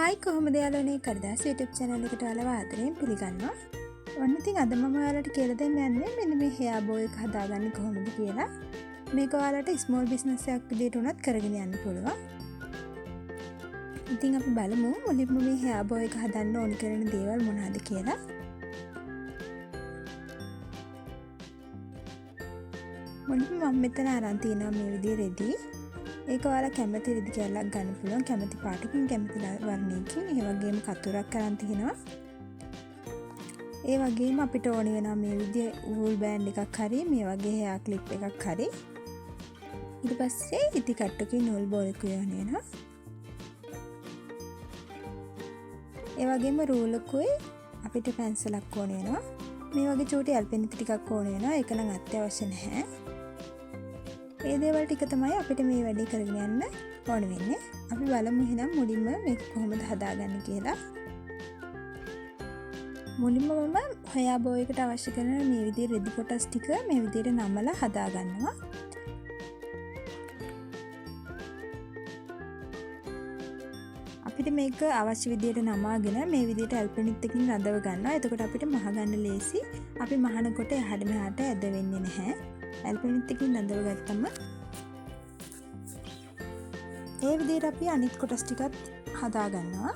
Hi කොහොමද යාළුවනේ කරදාස් YouTube channel එකට ඔයාලව ආදරයෙන් පිළිගන්නවා. ඔන්න ඉතින් අද මම ඔයාලට කියලා දෙන්න යන්නේ මෙන්න මේ hair bow එක හදාගන්නේ කොහොමද කියලා. මේක ඔයාලට small business එකක් විදිහට උනත් කරගෙන යන්න පුළුවන්. ඉතින් අපි බලමු මුලින්ම මේ hair bow එක හදන්න ඕනි කරන දේවල් මොනවද කියලා. මුලින්ම මම මෙතන අරන් තියනවා මේ විදිහේ රෙදි. ඒක ඔයාලා කැමති රෙදි කැල්ලක් ගන්න පුළුවන්. කැමති පාටකින් කැමති වර්ණයකින්. ඒ වගේම කතුරක් අරන් තියනවා. ඒ වගේම අපිට ඕන වෙනවා මේ විදිහේ wool band එකක් හරි මේ වගේ hair clip එකක් හරි. ඊට පස්සේ ඉති කට්ටකින් නූල් බෝලකුයි ඕන වෙනවා. ඒ වගේම රූලකුයි අපිට පැන්සලක් ඕන වෙනවා. මේ වගේ චූටි ඇල්පෙනිති ටිකක් ඕන වෙනවා. ඒක නම් අත්‍යවශ්‍ය නැහැ. ඒ දේවල් ටික තමයි අපිට මේ වැඩේ කරගෙන යන්න ඕන වෙන්නේ. අපි බලමු එහෙනම් මුලින්ම මේක කොහොමද හදාගන්නේ කියලා. මුලින්ම මම hair bow එකට අවශ්‍ය කරන මේ විදිහේ රෙදි කොටස් ටික මේ විදිහට නමලා හදාගන්නවා. අපිට මේක අවශ්‍ය විදිහට නමාගෙන මේ විදිහට ඇල්පෙනිත් එකකින් රඳව ගන්නවා. එතකොට අපිට මහ ගන්න ලේසි. අපි මහනකොට එහාට මෙහාට ඇද වෙන්නේ නැහැ. ඇල්පෙනිත් එකකින් රඳව ගත්තම ඒ විදිහට අපි අනිත් කොටස් ටිකත් හදා ගන්නවා.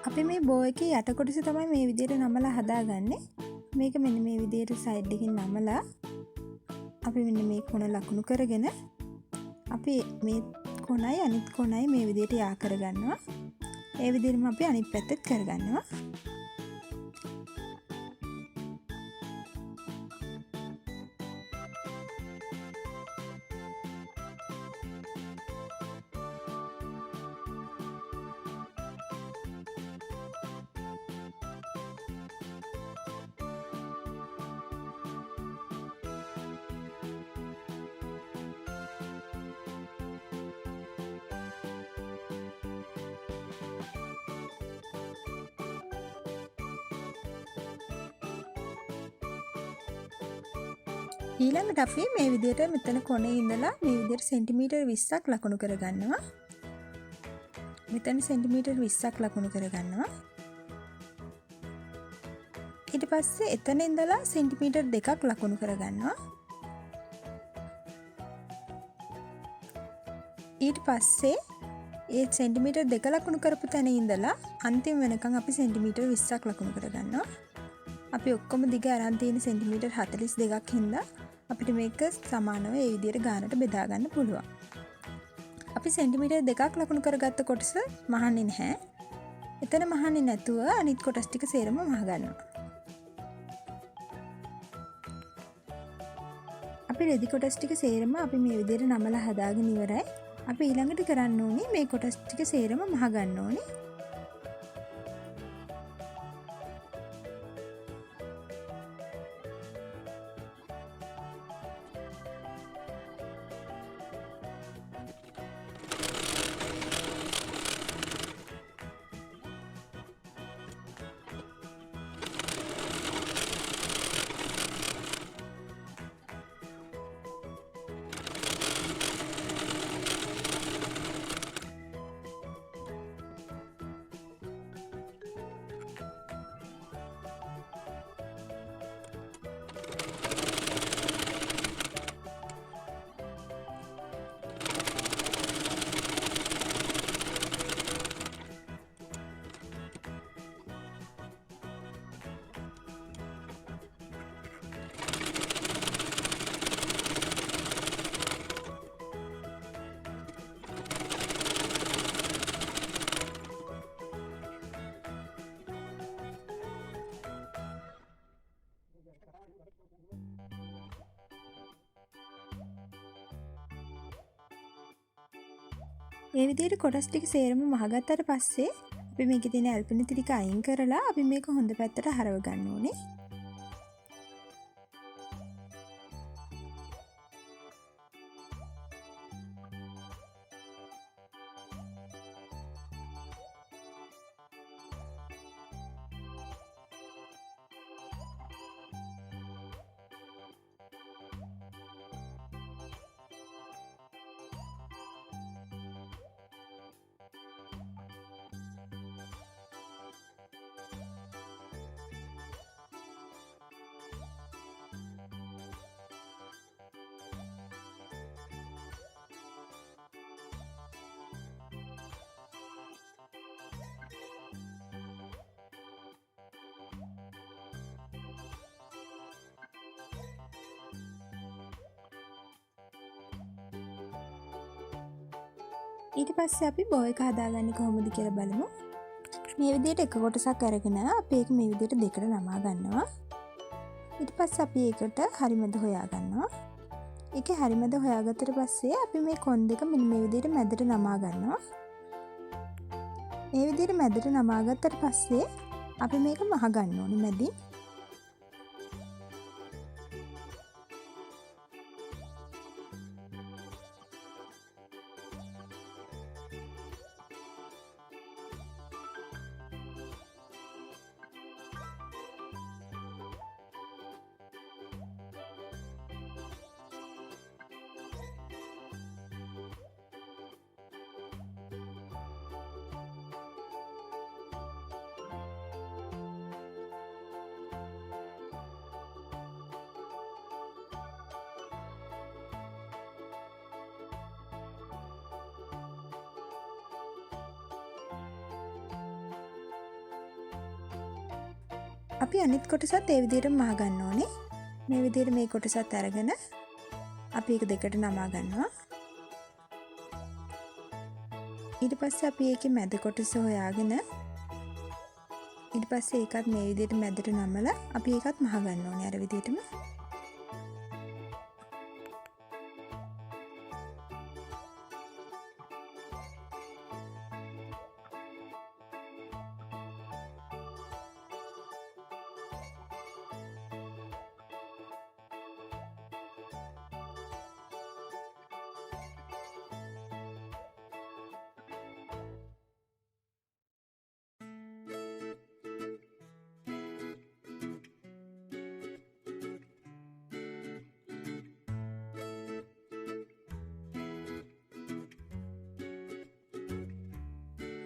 අපි මේ බෝ එකේ යට කොටස තමයි මේ විදිහට නමලා හදාගන්නේ. මේක මෙන්න මේ විදිහට සයිඩ් එකකින් නමලා අපි මෙන්න මේ කොන ලකුණු කරගෙන අපි මේ කොනයි අනිත් කොනයි මේ විදිහට යා කරගන්නවා. ඒ විදිහටම අපි අනිත් පැත්තත් කරගන්නවා. ඊළඟට අපි මේ විදිහට මෙතන කොනේ ඉඳලා මේ විදිහට සෙන්ටිමීටර් 20ක් ලකුණු කරගන්නවා. මෙතන සෙන්ටිමීටර් 20ක් ලකුණු කරගන්නවා. ඊට පස්සේ එතන ඉඳලා සෙන්ටිමීටර් 2ක් ලකුණු කරගන්නවා. ඊට පස්සේ ඒ සෙන්ටිමීටර් 2 ලකුණු කරපු තැන ඉඳලා අන්තිම වෙනකන් අපි සෙන්ටිමීටර් 20ක් ලකුණු කරගන්නවා. අපි ඔක්කොම දිග අරන් තියෙන සෙන්ටිමීටර් 42ක් හින්දා අපිට මේක සමානව ඒ විදිහට ගානට බෙදා ගන්න පුළුවන්. අපි සෙන්ටිමීටර් 2ක් ලකුණු කරගත්ත කොටස මහන්නේ නැහැ. එතන මහන්නේ නැතුව අනිත් කොටස් ටික සේරම මහ ගන්නවා. අපි රෙදි කොටස් ටික සේරම අපි මේ විදිහට නමලා හදාගෙන ඉවරයි. අපි ඊළඟට කරන්න ඕනේ මේ කොටස් ටික සේරම මහ ගන්න ඕනේ. මේ විදිහට කොටස් ටික සේරම මහගත්තට පස්සේ අපි මේකේ තියෙන ඇල්පිනිති ටික අයින් කරලා අපි මේක හොඳ පැත්තට හරව ගන්න ඕනේ. ඊට පස්සේ අපි බෝ එක හදාගන්නේ කොහොමද කියලා බලමු. මේ විදිහට එක කොටසක් අරගෙන අපි ඒක මේ විදිහට දෙකට නමා ගන්නවා. ඊට පස්සේ අපි ඒකට හරිමැද හොයා ගන්නවා. ඒකේ හරිමැද හොයාගත්තට පස්සේ අපි මේ කොන් දෙක මෙන්න මේ විදිහට මැදට නමා ගන්නවා. මේ විදිහට මැදට නමා ගත්තට පස්සේ අපි මේක මහ ගන්න ඕනේ මැදින්. අපි අනිත් කොටසත් ඒ විදිහටම මහ ගන්න ඕනේ. මේ විදිහට මේ කොටසත් අරගෙන අපි ඒක දෙකට නමා ගන්නවා. ඊට පස්සේ අපි ඒකේ මැද කොටස හොයාගෙන ඊට පස්සේ ඒකත් මේ විදිහට මැදට නමලා අපි ඒකත් මහ ගන්න ඕනේ අර විදිහටම.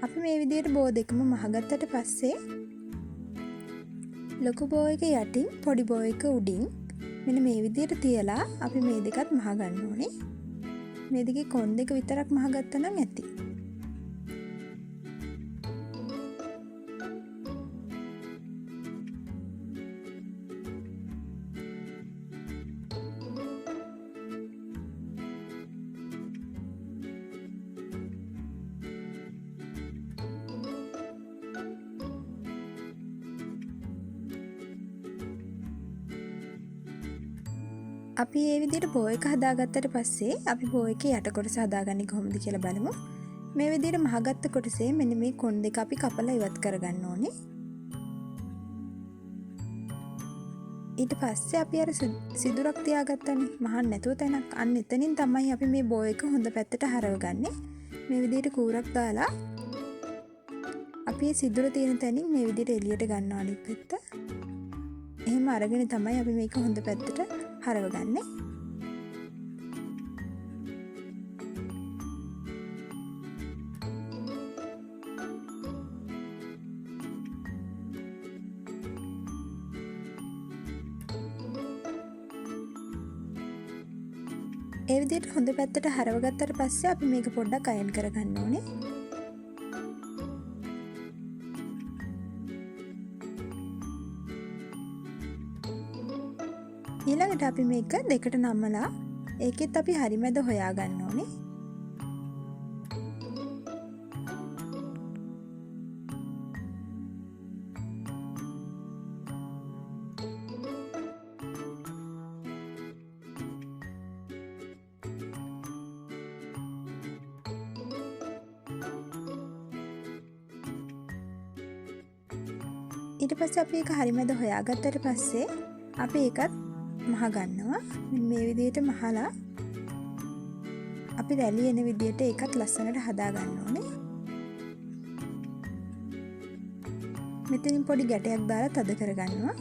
අපි මේ විදිහට බෝ දෙකම මහගත්තට පස්සේ ලොකු බෝ එක යටින් පොඩි බෝ එක උඩින් මෙන්න මේ විදිහට තියලා අපි මේ දෙකත් මහ ගන්න ඕනේ. මේ දෙකේ කොන් දෙක විතරක් මහගත්තා නම් ඇති. අපි මේ විදිහට බෝ එක හදාගත්තට පස්සේ අපි බෝ එකේ යට කොටස හදාගන්නේ කොහොමද කියලා බලමු. මේ විදිහට මහගත්ත කොටසේ මෙන්න මේ කොන් දෙක අපි කපලා ඉවත් කරගන්න ඕනේ. ඊට පස්සේ අපි අර සිදුරක් තියාගත්තනේ මහන්න නැතුව තැනක්. අන්න එතනින් තමයි අපි මේ බෝ එක හොඳ පැත්තට හරවගන්නේ. මේ විදිහට කූරක් දාලා අපි සිදුර තියෙන තැනින් මේ විදිහට එළියට ගන්නවා අනිත් පැත්ත. එහෙම අරගෙන තමයි අපි මේක හොඳ පැත්තට හරවගන්නේ. ඒ විදිහට හොඳ පැත්තට හරවගත්තට පස්සේ අපි මේක පොඩ්ඩක් අයන් කරගන්න ඕනේ. ඊළඟට අපි මේක දෙකට නමලා ඒකෙත් අපි හරිමැද හොයාගන්න ඕනේ. ඊට පස්සේ අපි ඒක හරිමැද හොයාගත්තට පස්සේ අපි ඒකත් මහ ගන්නවා. මේ විදිහට මහලා අපි රැලි එන විදිහට ඒකත් ලස්සනට හදා ගන්න ඕනේ. මෙතනින් පොඩි ගැටයක් දාලා තද කරගන්නවා.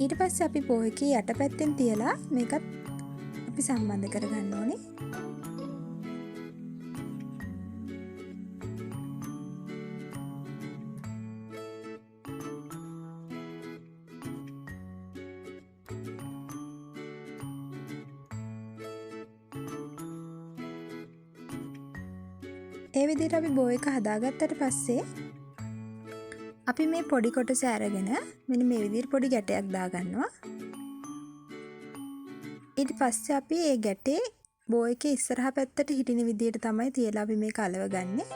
ඊට පස්සේ අපි බෝ එකේ යටපැත්තෙන් තියලා මේකත් අපි සම්බන්ධ කරගන්න ඕනේ. ඒ විදිහට අපි බෝ එක හදාගත්තට පස්සේ අපි මේ පොඩි කොටස අරගෙන මෙන්න මේ විදිහට පොඩි ගැටයක් දාගන්නවා. ඊට පස්සේ අපි මේ ගැටේ බෝ එකේ ඉස්සරහා පැත්තට හිටින විදිහට තමයි තියලා අපි මේක අලවගන්නේ.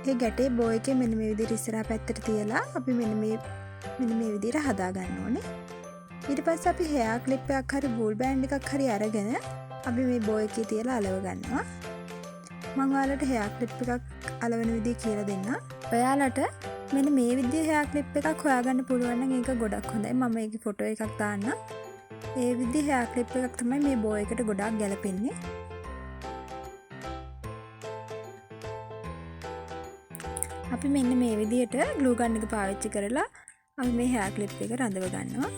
ඒ ගැටේ බෝ එකේ මෙන්න මේ විදිහට ඉස්සරහා පැත්තට තියලා අපි මෙන්න මේ විදිහට හදා ගන්න ඕනේ. ඊට පස්සේ අපි හෙයා ක්ලිප් එකක් හරි බූල් බෑන්ඩ් එකක් හරි අරගෙන අපි මේ බෝ එකේ තියලා අලව ගන්නවා. මම ඔයාලට හෙයා ක්ලිප් එකක් අලවන විදිහ කියලා දෙන්නම්. ඔයාලට මෙන්න මේ විදිහේ හෙයා ක්ලිප් එකක් හොයාගන්න පුළුවන් නම් ඒක ගොඩක් හොඳයි. මම ඒකේ ෆොටෝ එකක් දාන්නම්. ඒ විදිහේ හෙයා ක්ලිප් එකක් තමයි මේ බෝ එකට ගොඩක් ගැලපෙන්නේ. අපි මෙන්න මේ විදිහට ග්ලූ ගන් එක පාවිච්චි කරලා අපි මේ හෙයා ක්ලිප් එක රඳව ගන්නවා.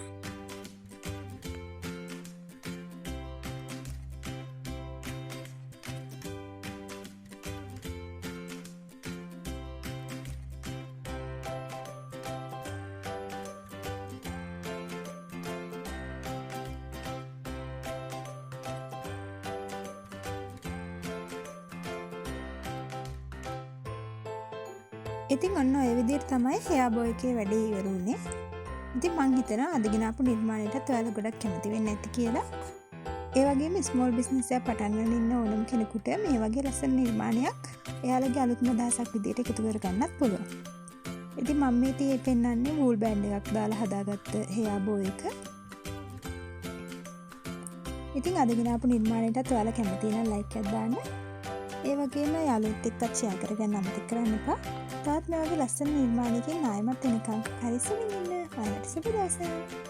ඉතින් ඔන්න ඔය විදිහට තමයි හෙයා බෝ එකේ වැඩේ ඉවරුනේ. ඉතින් මං හිතනවා අදගෙන ආපු නිර්මාණයටත් ඔයාලා ගොඩක් කැමති වෙන්නේ නැති කියලා. ඒ වගේම ස්මෝල් බිස්නස් එකක් පටන් ගන්න ඉන්න ඕනම කෙනෙකුට මේ වගේ ලස්සන නිර්මාණයක් එයාලගේ අලුත්ම අදහසක් විදිහට එකතු කරගන්නත් පුළුවන්. ඉතින් මම මේ තියේ පෙන්නන්නේ වූල් බෑන්ඩ් එකක් දාලා හදාගත්ත හෙයා බෝ එක. ඉතින් අදගෙන ආපු නිර්මාණයටත් ඔයාලා කැමති නම් ලයික් එකක් දාන්න. ඒ වගේම යාළුවොත් එක්කත් ෂෙයා කරගන්න අමතක කරන්න එපා. තාත් මේ වගේ ලස්සන නිර්මාණයකින් ආයෙමත් එනකම් හරිසමින් ඉන්න. ඔයාලට සුබ දවසක්.